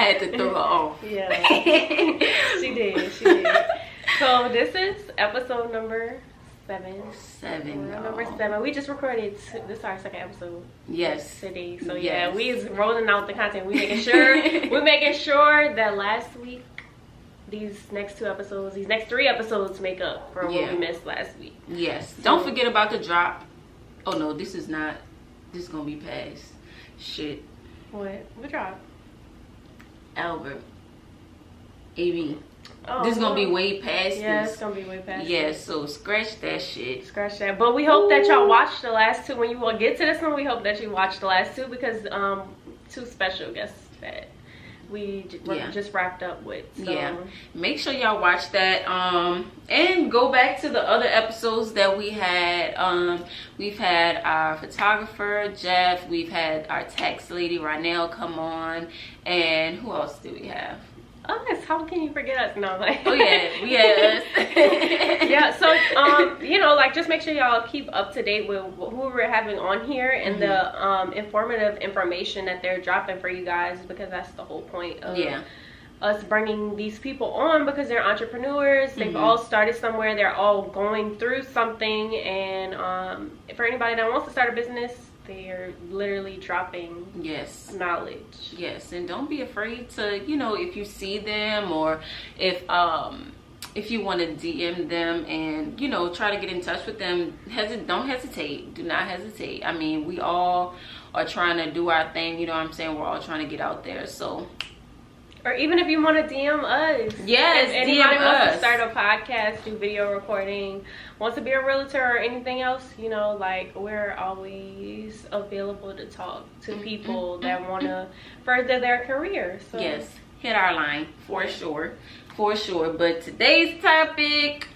had to throw her off. Yeah, she did. So this is episode number 7. Number 7. We just recorded. This is our second episode. Yes. Today. So yeah, we is rolling out the content. We making sure that last week, these next 3 episodes make up for what we missed last week. Yes. Don't forget about the drop. Oh no, this is not. This is gonna be past. Shit. What drop? Albert. AB. Oh, this is gonna be way past this. Yeah, it's gonna be way past this. So scratch that shit. Scratch that. But we hope that y'all watched the last 2. When you will get to this one, we hope that you watched the last 2 because 2 special guests that we just wrapped up with. So. Yeah, make sure y'all watch that and go back to the other episodes that we had. We've had our photographer Jeff, we've had our tax lady Ronell come on, and who else do we have? Us. How can you forget us? No, like. Oh yeah, we had us. Yeah, so like just make sure y'all keep up to date with who we're having on here and the informative information that they're dropping for you guys, because that's the whole point of us bringing these people on, because they're entrepreneurs. They've all started somewhere. They're all going through something, and for anybody that wants to start a business, they're literally dropping knowledge. Yes, and don't be afraid to, if you see them, or if you want to DM them and try to get in touch with them, don't hesitate. Do not hesitate. I mean, we all are trying to do our thing, you know what I'm saying? We're all trying to get out there. So, or even if you want to DM us. Yes, if anybody wants to start a podcast, do video recording, wants to be a realtor or anything else, like, we're always available to talk to people that want to further their career. So. Yes, hit our line for sure. But today's topic,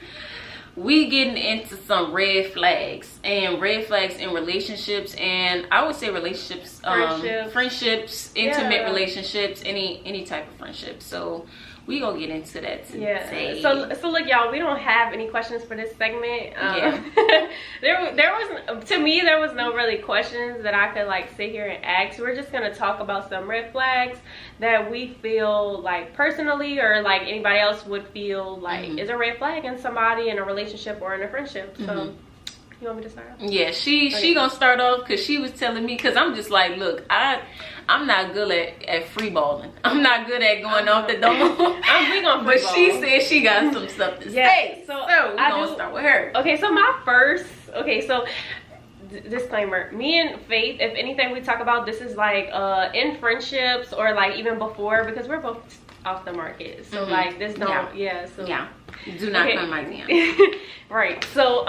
we getting into some red flags in relationships, and I would say relationships, friendships, intimate relationships, any type of friendship. So we gonna get into that today. Yeah. So look, y'all, we don't have any questions for this segment. there was no really questions that I could like sit here and ask. We're just gonna talk about some red flags that we feel like personally, or like anybody else would feel like is a red flag in somebody in a relationship or in a friendship. So you want me to start off? Yeah, she gonna start off, because she was telling me, because I'm just like, look, I'm not good at free balling. I'm not good at going off the dome. We gonna free ball. But she said she got some stuff to say. So we're gonna start with her. Okay, so disclaimer, me and Faith, if anything we talk about, this is like in friendships or like even before, because we're both off the market. So like this don't do not come my DM. Right. So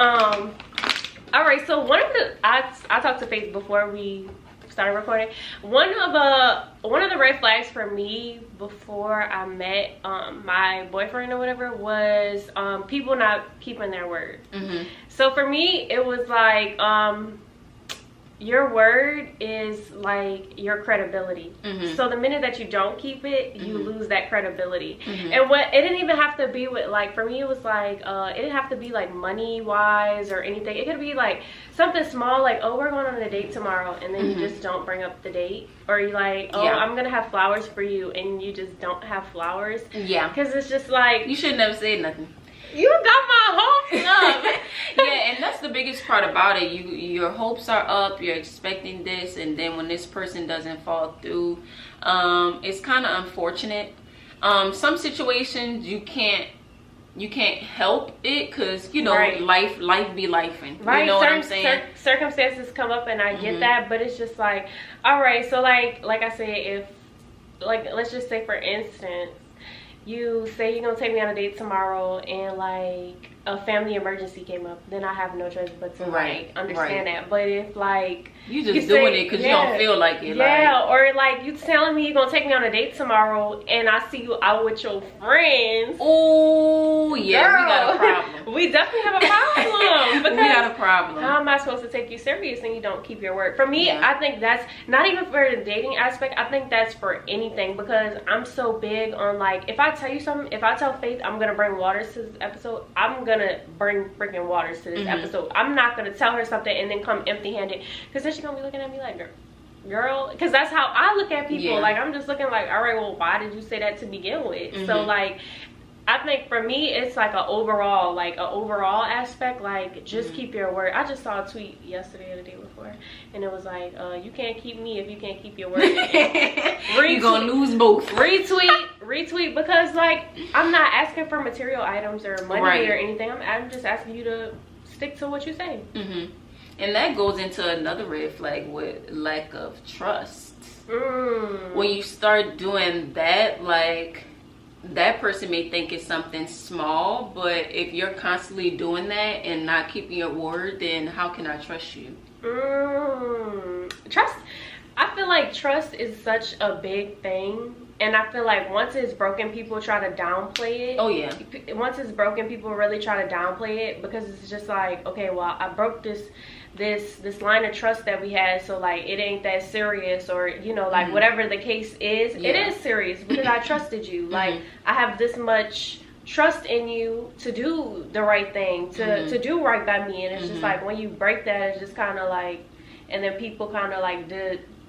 all right, so one of the I talked to Faith before we started recording. One of the red flags for me before I met my boyfriend or whatever was people not keeping their word. So for me, it was like your word is like your credibility. So the minute that you don't keep it, you lose that credibility. And it didn't even have to be with, like, for me it was like it didn't have to be like money wise or anything. It could be like something small, like, oh, we're going on a date tomorrow, and then you just don't bring up the date. Or you like, oh, I'm gonna have flowers for you, and you just don't have flowers. Because it's just like, you should never say nothing. You got my hopes up. Yeah, and that's the biggest part about it. Your hopes are up, you're expecting this, and then when this person doesn't fall through, it's kind of unfortunate. Some situations you can't help it, because life be lifing. Right. You know what I'm saying? Circumstances come up, and I get that, but it's just like, all right, so like I said, if, like, let's just say for instance, you say you're gonna take me on a date tomorrow, and like a family emergency came up, then I have no choice but to like understand that. But if like you just doing it because you don't feel like it, or like you telling me you're gonna take me on a date tomorrow, and I see you out with your friends. Oh yeah, girl, we got a problem. We definitely have a problem. Because we got a problem. How am I supposed to take you serious and you don't keep your word? For me, I think that's not even for the dating aspect. I think that's for anything, because I'm so big on, like, if I tell you something, if I tell Faith I'm gonna bring waters to this episode, I'm gonna bring freaking waters to this episode. I'm not gonna tell her something and then come empty-handed, because then she's gonna be looking at me like, girl, girl, because that's how I look at people. Yeah. Like, I'm just looking like, all right, well, why did you say that to begin with? Mm-hmm. So like, I think for me, it's like an overall aspect. Like, just keep your word. I just saw a tweet yesterday or the day before, and it was like, you can't keep me if you can't keep your word. You're gonna lose both. Retweet, because like, I'm not asking for material items or money or anything. I'm just asking you to stick to what you say. Mm-hmm. And that goes into another red flag with lack of trust. When you start doing that, like, that person may think it's something small, but if you're constantly doing that and not keeping your word, then how can I trust you? Trust, I feel like trust is such a big thing, and I feel like once it's broken, people try to downplay it. Oh yeah. Once it's broken, people really try to downplay it, because it's just like, okay, well, I broke this line of trust that we had, so like, it ain't that serious, or you know, like, whatever the case is, it is serious because I trusted you. Like, I have this much trust in you to do the right thing, to do right by me, and it's just like, when you break that, it's just kind of like, and then people kind of like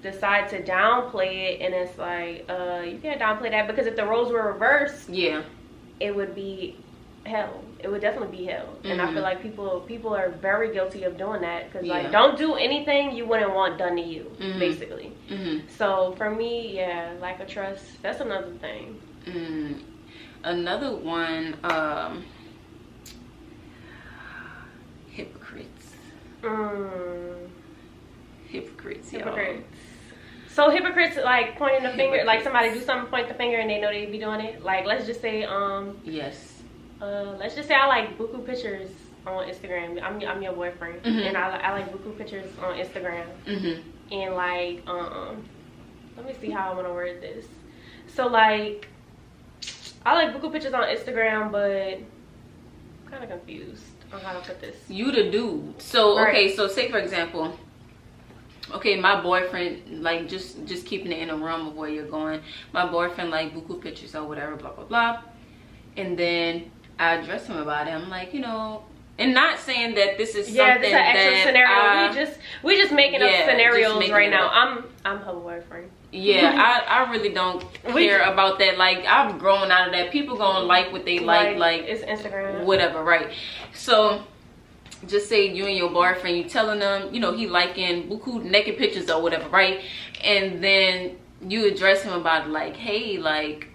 decide to downplay it, and it's like, you can't downplay that, because if the roles were reversed, it would be hell. It would definitely be hell. And I feel like people are very guilty of doing that, because like, don't do anything you wouldn't want done to you, basically. So for me, lack of trust, that's another thing. Another one, hypocrites. Hypocrites. So hypocrites, like, pointing the finger, like somebody do something, point the finger, and they know they be doing it. Like, let's just say let's just say I like buku pictures on Instagram. I'm your boyfriend, and I like buku pictures on Instagram. And like, let me see how I want to word this. So like, I like buku pictures on Instagram, but I'm kind of confused on how to put this. You the dude. So okay, so say for example, okay, my boyfriend, like, just keeping it in a realm of where you're going. My boyfriend like buku pictures or whatever, blah blah blah, and then I address him about it. I'm like, you know, and not saying that this is something this is an actual that scenario. We just making up scenarios right now. I'm her boyfriend. I really don't care about that. Like, I've grown out of that. People gonna like what they like it's Instagram, whatever, right? So just say you and your boyfriend, you telling them, you know, he liking buku naked pictures or whatever, right? And then you address him about it, like, hey, like,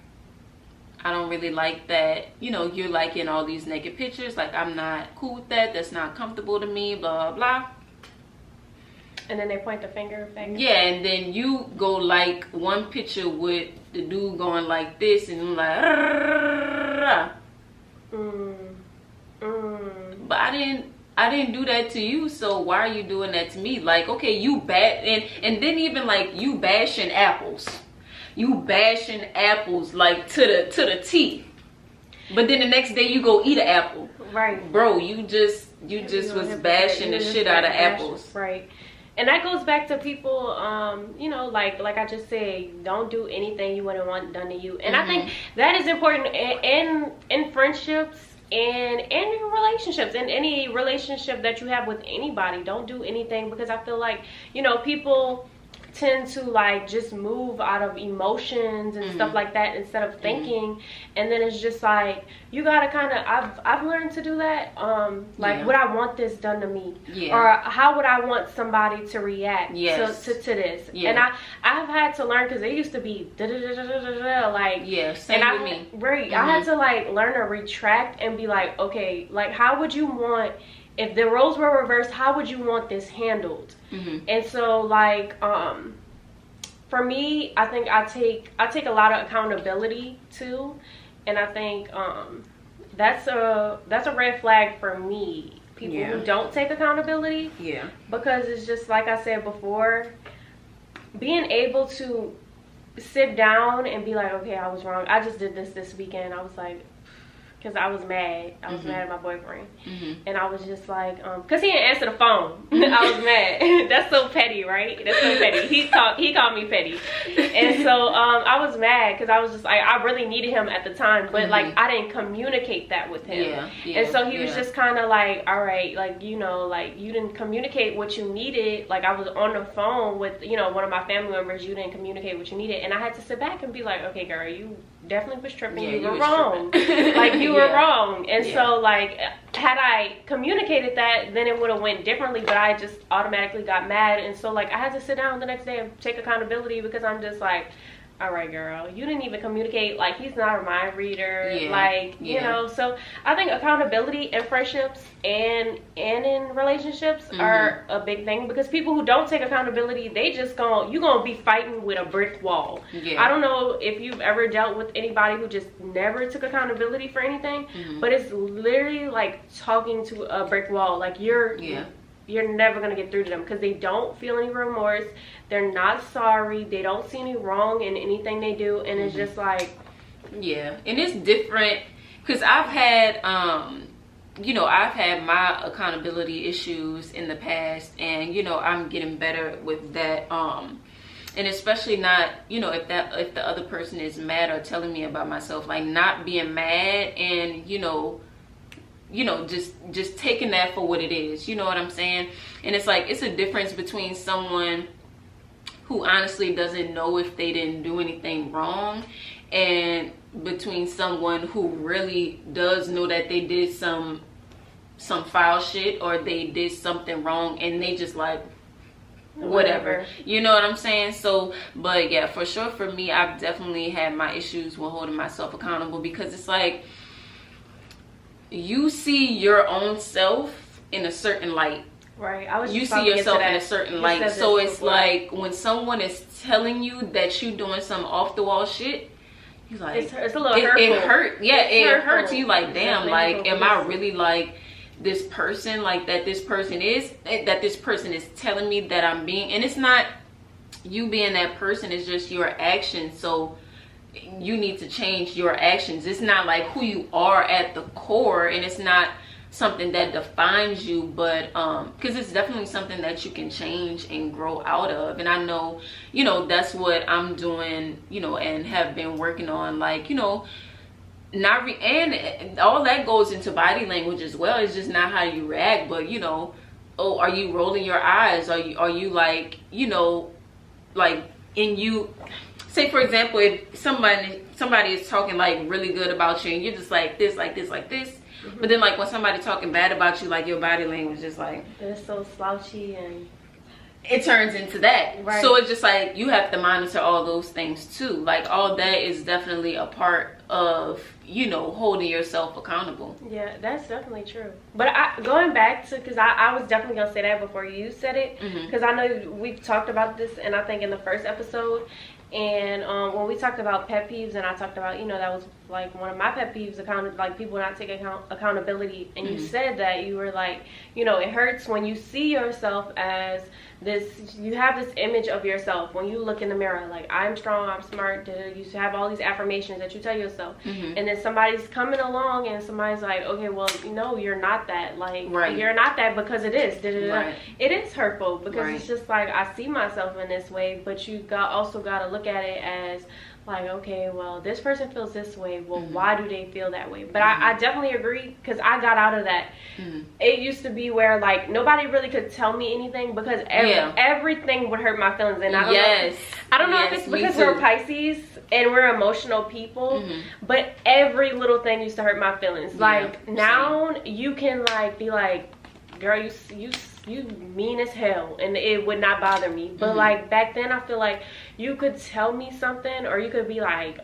I don't really like that, you know, you're liking all these naked pictures. Like, I'm not cool with that. That's not comfortable to me, blah, blah. And then they point the finger back. Yeah, and then you go like one picture with the dude going like this, and I'm like, but I didn't do that to you, so why are you doing that to me? Like, okay, you and then even like, you bashing apples. You bashing apples like to the T, but then the next day you go eat an apple, right? Bro, you just was bashing the shit out of apples, right? And that goes back to people, you know, like I just said, don't do anything you wouldn't want done to you. And I think that is important in friendships and in relationships, in any relationship that you have with anybody. Don't do anything, because I feel like, you know, people tend to like just move out of emotions and stuff like that instead of thinking, and then it's just like, you gotta kind of, I've learned to do that, like, would I want this done to me, or how would I want somebody to react to this, and I've had to learn, because it used to be like, same and with me. I had to like learn to retract and be like, okay, like, how would you want, if the roles were reversed, how would you want this handled? And so like, for me, I think I take a lot of accountability too, and I think that's a red flag for me. People who don't take accountability, because it's just like I said before, being able to sit down and be like, okay, I was wrong. I just did this weekend. I was like, because I was mad. I was mad at my boyfriend. And I was just like, because he didn't answer the phone. I was mad. That's so petty, right? That's so petty. He called me petty. And so I was mad because I was just like, I really needed him at the time. But like, I didn't communicate that with him. And so he was just kind of like, all right, like, you know, like, you didn't communicate what you needed. Like, I was on the phone with, you know, one of my family members. You didn't communicate what you needed. And I had to sit back and be like, okay, girl, you definitely was tripping. You were wrong. Like, you were wrong. And so like, had I communicated that, then it would have went differently, but I just automatically got mad. And so like, I had to sit down the next day and take accountability, because I'm just like, all right, girl, you didn't even communicate. Like, he's not a mind reader. Like, you know, so I think accountability in friendships and in relationships are a big thing, because people who don't take accountability, they just you're gonna be fighting with a brick wall. I don't know if you've ever dealt with anybody who just never took accountability for anything, but it's literally like talking to a brick wall. Like, you're never going to get through to them, because they don't feel any remorse. They're not sorry. They don't see any wrong in anything they do. And it's just like, and it's different, because I've had you know, I've had my accountability issues in the past, and you know, I'm getting better with that. And especially not, you know, if the other person is mad or telling me about myself, like, not being mad, and you know, just taking that for what it is. You know what I'm saying? And it's like, it's a difference between someone who honestly doesn't know if they didn't do anything wrong, and between someone who really does know that they did some foul shit, or they did something wrong, and they just like, whatever. You know what I'm saying? So, but yeah, for sure, for me, I've definitely had my issues with holding myself accountable, because it's like, you see your own self in a certain light. Right. You see yourself in a certain light. So it's like, when someone is telling you that you're doing some off the wall shit, you're like, it's a little hurtful. It hurt. Yeah, it hurts you. Like, damn, like, am I really like this person, like, that this person is telling me that I'm being? And it's not you being that person, it's just your actions. So you need to change your actions. It's not like who you are at the core, and it's not something that defines you, but because it's definitely something that you can change and grow out of. And I know, you know, that's what I'm doing, you know, and have been working on, like, you know, and all that goes into body language as well. It's just not how you react, but, you know, oh, are you rolling your eyes? Are you like, you know, like, say, for example, if somebody is talking like really good about you, and you're just like this, like this, like this, but then like when somebody talking bad about you, like, your body language is like, it's so slouchy, and it turns into that. So it's just like, you have to monitor all those things too. Like, all that is definitely a part of, you know, holding yourself accountable. Yeah, that's definitely true. But going back to, because I was definitely gonna say that before you said it, because I know we've talked about this, and I think in the first episode. And when we talked about pet peeves, and I talked about, you know, that was like one of my pet peeves, like people not taking accountability. And you said that you were like, you know, it hurts when you see yourself as this, you have this image of yourself when you look in the mirror, like, I'm strong, I'm smart, you have all these affirmations that you tell yourself. And then somebody's coming along and somebody's like, okay, well, no, you're not that, like, you're not that, because it is. It is hurtful, because it's just like, I see myself in this way, but you also got to look at it as like, okay, well, this person feels this way, well, why do they feel that way? But I definitely agree, because I got out of that. It used to be where, like, nobody really could tell me anything, because everything would hurt my feelings. And I don't know if it's because we're Pisces and we're emotional people, but every little thing used to hurt my feelings. Like, now you can, like, be like, girl, you mean as hell, and it would not bother me. But like, back then, I feel like you could tell me something, or you could be like,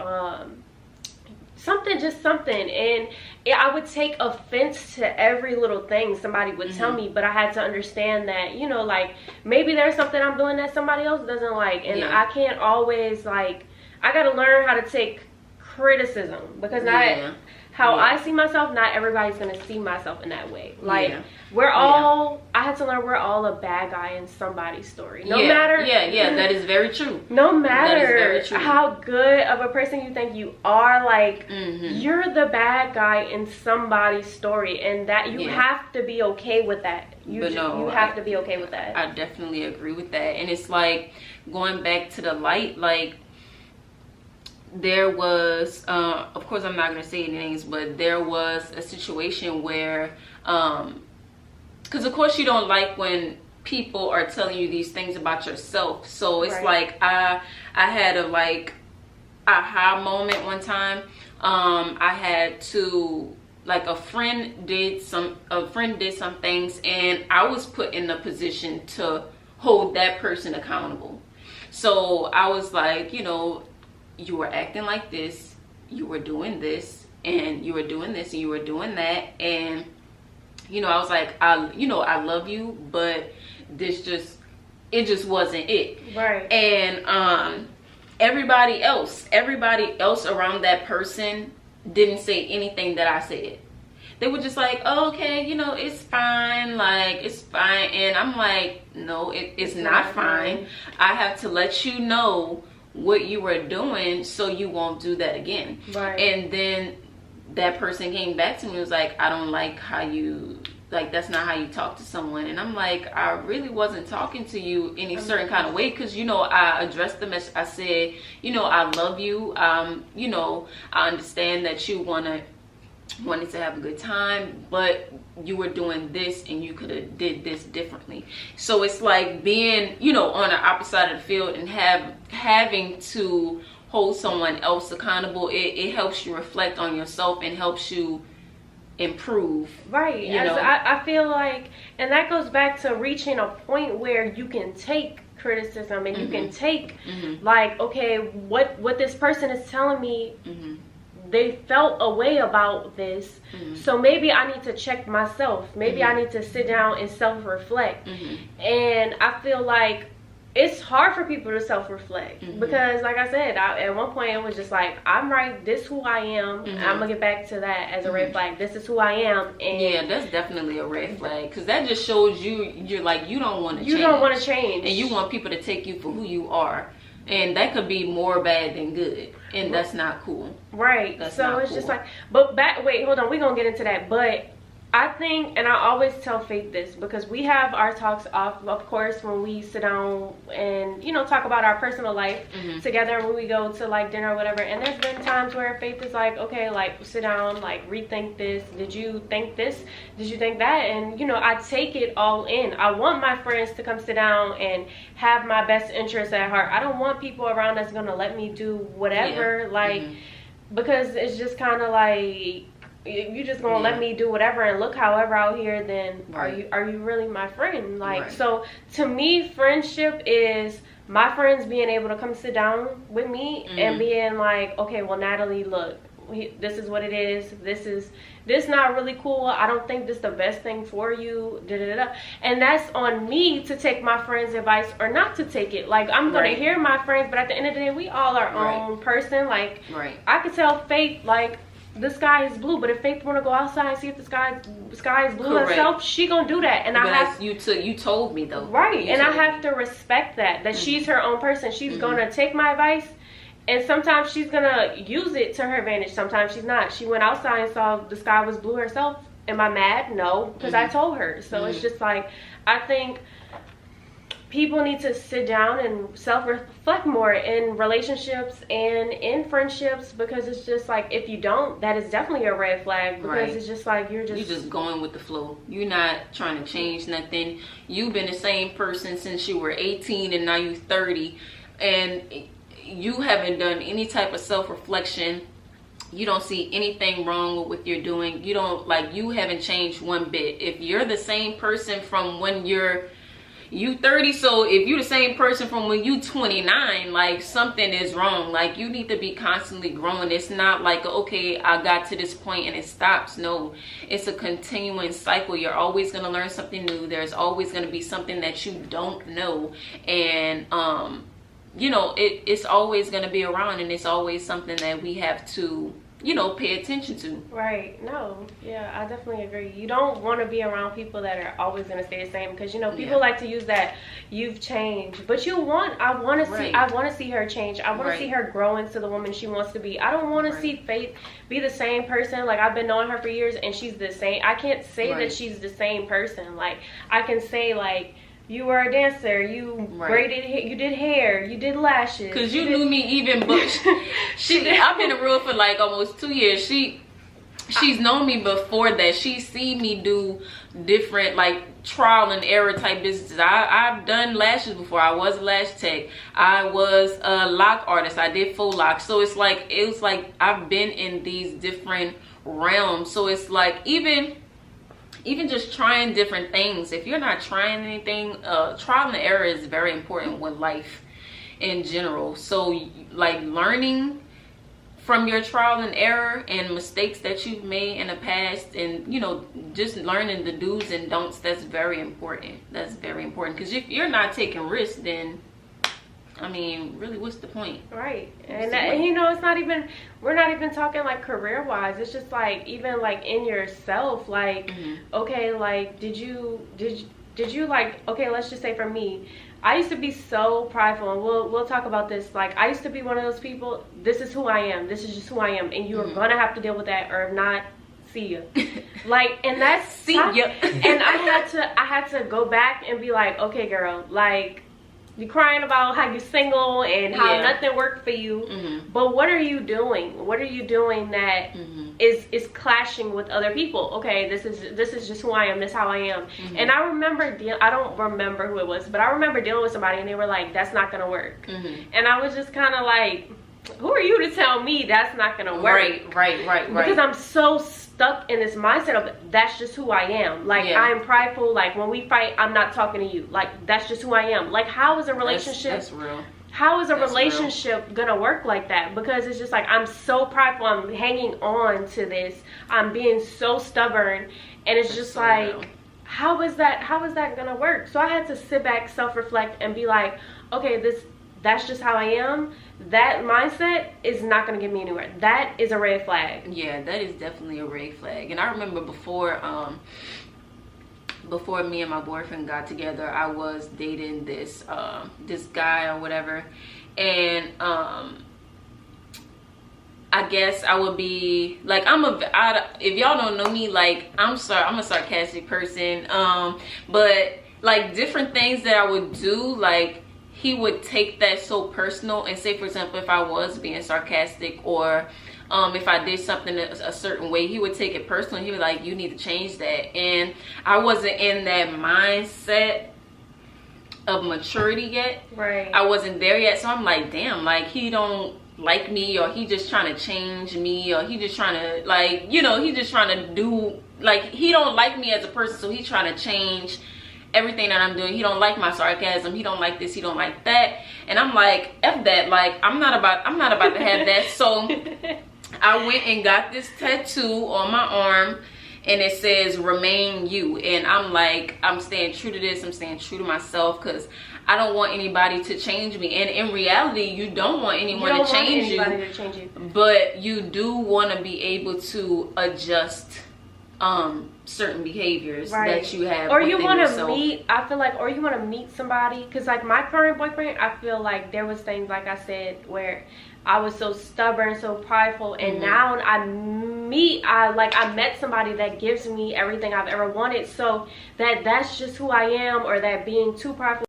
something, and I would take offense to every little thing somebody would tell me. But I had to understand that, you know, like, maybe there's something I'm doing that somebody else doesn't like, and I can't always, like, I gotta learn how to take criticism, because how I see myself, not everybody's gonna see myself in that way. Like we're all, I had to learn we're all a bad guy in somebody's story. No matter. Yeah, that is very true. No matter how good of a person you think you are, like you're the bad guy in somebody's story, and that you have to be okay with that. You have to be okay with that. I definitely agree with that. And it's like going back to the light, like there was of course I'm not gonna say any names, but there was a situation where because of course you don't like when people are telling you these things about yourself. So it's like I had a like aha moment one time. I had to, like, a friend did some things, and I was put in a position to hold that person accountable. So I was like, you know, you were acting like this, you were doing this, and you were doing this, and you were doing that, and you know, I was like, I love you, but it just wasn't it. Right. And everybody else around that person didn't say anything that I said. They were just like, oh, okay, you know, it's fine, like, it's fine. And I'm like, no, it's not fine. I have to let you know what you were doing so you won't do that again. Right. And then that person came back to me and was like, I don't like how you, like, that's not how you talk to someone. And I'm like, I really wasn't talking to you any certain kind of way, because, you know, I addressed them as I said, you know, I love you, you know, I understand that you wanted to have a good time, but you were doing this and you could have did this differently. So it's like being, you know, on the opposite side of the field and having to hold someone else accountable. It helps you reflect on yourself and helps you improve. Right. You know? I feel like, and that goes back to reaching a point where you can take criticism and you can take like, okay, what this person is telling me, they felt a way about this, so maybe I need to check myself. Maybe I need to sit down and self-reflect. And I feel like it's hard for people to self-reflect because, like I said, at one point it was just like, I'm right, this is who I am. I'm gonna get back to that as a red flag. This is who I am. And yeah, that's definitely a red flag, because that just shows you're like, you don't want to change. You don't want to change, and you want people to take you for who you are. And that could be more bad than good, and that's not cool. Right. That's so it's cool. just like, but wait, hold on, we're gonna get into that. But I think, and I always tell Faith this, because we have our talks off, of course, when we sit down and, you know, talk about our personal life together when we go to, like, dinner or whatever. And there's been times where Faith is like, okay, like, sit down, like, rethink this. Did you think this? Did you think that? And, you know, I take it all in. I want my friends to come sit down and have my best interests at heart. I don't want people around that's gonna let me do whatever, like, because it's just kind of like, you just gonna let me do whatever and look however out here, then are you really my friend? Like, so to me, friendship is my friends being able to come sit down with me and being like, okay, well, Natalie, look, this is what it is, this not really cool, I don't think this the best thing for you, and that's on me to take my friend's advice or not to take it. Like, I'm gonna hear my friends, but at the end of the day, we all our own person. Like, I could tell Faith, like, the sky is blue, but if Faith want to go outside and see if the sky is blue herself, she gonna do that. And you told me though, and I have to respect that she's her own person. She's gonna take my advice, and sometimes she's gonna use it to her advantage, sometimes she's not. She went outside and saw the sky was blue herself. Am I mad? No, because I told her. So it's just like, I think people need to sit down and self-reflect more in relationships and in friendships, because it's just like, if you don't, that is definitely a red flag, because it's just like, you're just going with the flow. You're not trying to change nothing. You've been the same person since you were 18 and now you're 30, and you haven't done any type of self-reflection. You don't see anything wrong with what you're doing. You don't, like, you haven't changed one bit. If you're the same person from when you 30, so if you're the same person from when you 29, like, something is wrong. Like, you need to be constantly growing. It's not like, okay, I got to this point and it stops. No, it's a continuing cycle. You're always going to learn something new. There's always going to be something that you don't know, and you know, it's always going to be around, and it's always something that we have to you know, pay attention to. Right. No. Yeah, I definitely agree. You don't want to be around people that are always going to stay the same, because, you know, people like to use that you've changed, but I want to see her change. I want to see her grow into the woman she wants to be. I don't want to see Faith be the same person. Like, I've been knowing her for years and she's the same. I can't say that she's the same person. Like, I can say, like, you were a dancer, you braided hair, you did hair, you did lashes. Because you knew me even, but I've been a real for like almost 2 years. She's known me before that. She's seen me do different, like, trial and error type businesses. I've done lashes before. I was a lash tech. I was a lock artist. I did faux locks. So it was like I've been in these different realms. So it's like even just trying different things. If you're not trying anything, trial and error is very important with life in general. So like learning from your trial and error and mistakes that you've made in the past, and, you know, just learning the do's and don'ts, that's very important. That's very important, because if you're not taking risks, then, I mean, really, what's the point? Right. And you know, we're not even talking like career wise. It's just like, even like in yourself, like, okay, like, did you like, okay, let's just say for me, I used to be so prideful, and we'll talk about this. Like, I used to be one of those people, this is who I am, this is just who I am, and you are gonna have to deal with that, or not, see ya. Like, and that's see ya. And I had to go back and be like, okay, girl, like, you're crying about how you're single and how nothing worked for you, but what are you doing? What are you doing that is clashing with other people? Okay, this is just who I am. This is how I am. And I remember, I don't remember who it was, but I remember dealing with somebody and they were like, "That's not gonna work." And I was just kind of like, who are you to tell me that's not gonna work? Right. Because I'm so stuck in this mindset of that's just who I am. Like, I'm prideful. Like, when we fight, I'm not talking to you. Like, that's just who I am. Like, how is a relationship? That's real. How is a relationship gonna work like that? Because it's just like, I'm so prideful. I'm hanging on to this. I'm being so stubborn, and it's just so like, real. How is that gonna work? So I had to sit back, self-reflect, and be like, okay, that's just how I am. That mindset is not going to get me anywhere. That is a red flag. Yeah, that is definitely a red flag. And I remember before me and my boyfriend got together, I was dating this guy or whatever, and I guess I would be like, if y'all don't know me, like, I'm a sarcastic person, but like different things that I would do, like, he would take that so personal, and say, for example, if I was being sarcastic, or if I did something a certain way, he would take it personal. He was like, you need to change that. And I wasn't in that mindset of maturity yet. Right. I wasn't there yet. So I'm like, damn, like, he don't like me, or he just trying to change me, or he just trying to, like, you know, he just trying to do, like, he don't like me as a person, so he trying to change everything that I'm doing. He don't like my sarcasm, he don't like this, he don't like that. And I'm like, F that. Like, I'm not about to have that. So I went and got this tattoo on my arm, and it says remain you. And I'm like, I'm staying true to this. I'm staying true to myself, because I don't want anybody to change me. And in reality, you don't want anyone to change you, but you do want to be able to adjust certain behaviors that you have, or you want to meet, I feel like, or you want to meet somebody, because like my current boyfriend, I feel like there was things, like I said, where I was so stubborn, so prideful, and now I met somebody that gives me everything I've ever wanted. So that's just who I am, or that being too prideful